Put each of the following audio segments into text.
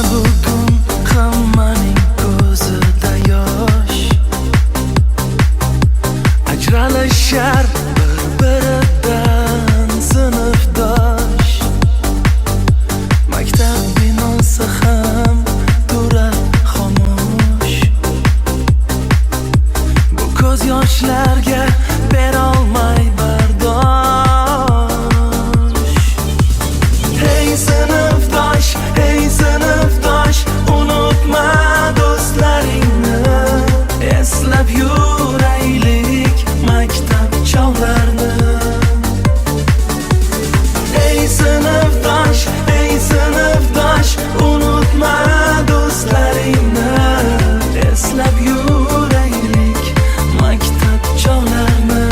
bugun hammaning ko'zida yosh, ajralishar bir-biridan sinfdosh. Maktab binosi ham turar xomush, bu ko'z yoshlarga berolmay bardosh. Hey sinfdosh, unutma do'stlaringni, eslab yuraylik maktab chog'larini. Hey sinfdosh, unutma do'stlaringni, eslab yuraylik maktab chog'larini.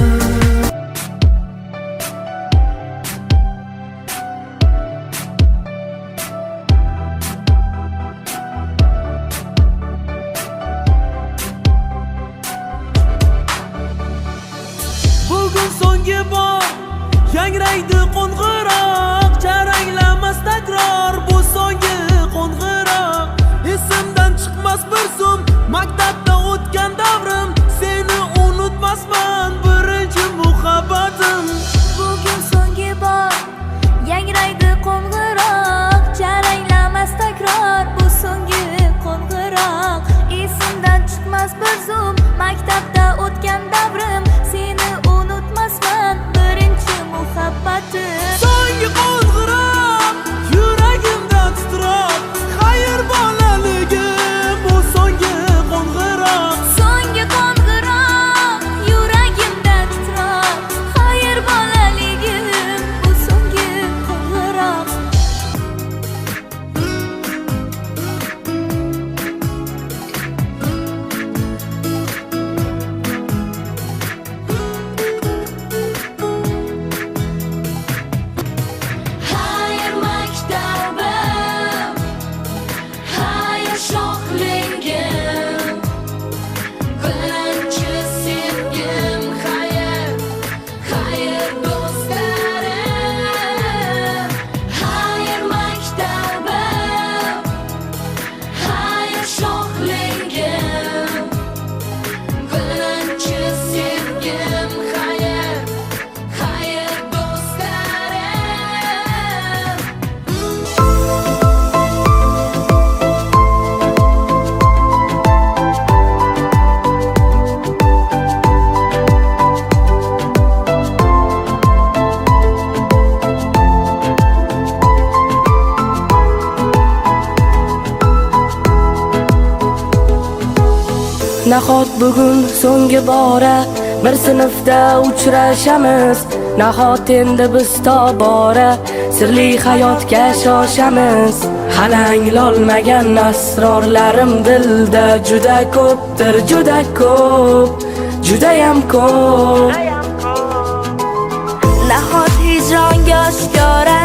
Bugun so'nggi bor yangraydi qo'ng'iroq, charanglamas takror bu so'nggi qo'ng'iroq. Esimdan chiqmas bir zum maktabda o'tgan davrim, seni unutmasman birinchi muhabbatim. Bugun so'nggi bor yangraydi qo'ng'iroq, charanglamas takror bu so'nggi qo'ng'iroq. Esimdan chiqmas bir zum maktabda o'tgan davrim, seni unutmasman birinchi muhabbatim. So'nggi qo'ng'iroq yuragimda titroq, xayr bolaligim bu so'nggi qo'ng'iroq. So'nggi qo'ng'iroq yuragimda titroq, xayr bolaligim bu so'nggi qo'ng'iroq. Xayr maktabim, xayr shohligim, birinchi sevgim, xayr do'stlarim. Xayr maktabim, xayr shohligim, birinchi sevgim, xayr do'stlarim. Nahot bugun so'nggi bora bir sinfda uchrashamiz, nahot endi biz tobora sirli hayotga shoshamiz. Hali anglolmagan asrorlarim dilda juda ko'pdir, juda ko'p, judayam ko'p. Nahot hijronga oshkora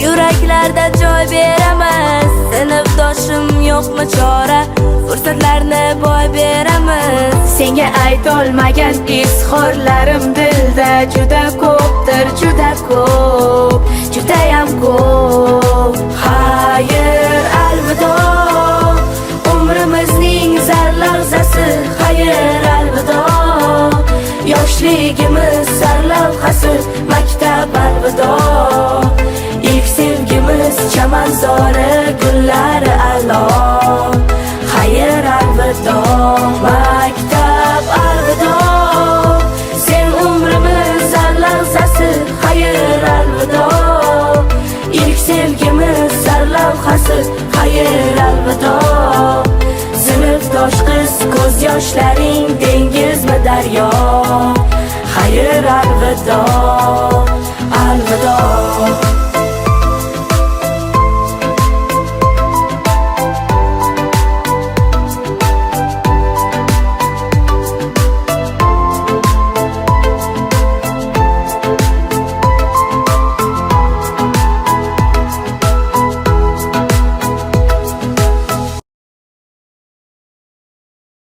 yuraklarda joy beramiz, sinfdoshim yo'qmi chora, fursatlarni boy beramiz. Senga aytolmagan izhorlarim dilda juda ko'pdir, juda ko'p, judayam ko'p. Xayr, alvido, umrimizning zar lahzasi. Xayr, alvido, yoshligimiz sarlavhasi. Maktab alvido, ilk sevgimiz chamanzori, gullari a'lo. Xayr, alvido, maktab alvido, sen umrimiz zar lahzasi. Xayr, alvido, ilk sevgimiz sarlavhasi. Xayr, alvido, sinfdosh qiz, ko'z yoshlaring dengizmi daryo. Xayr, alvido.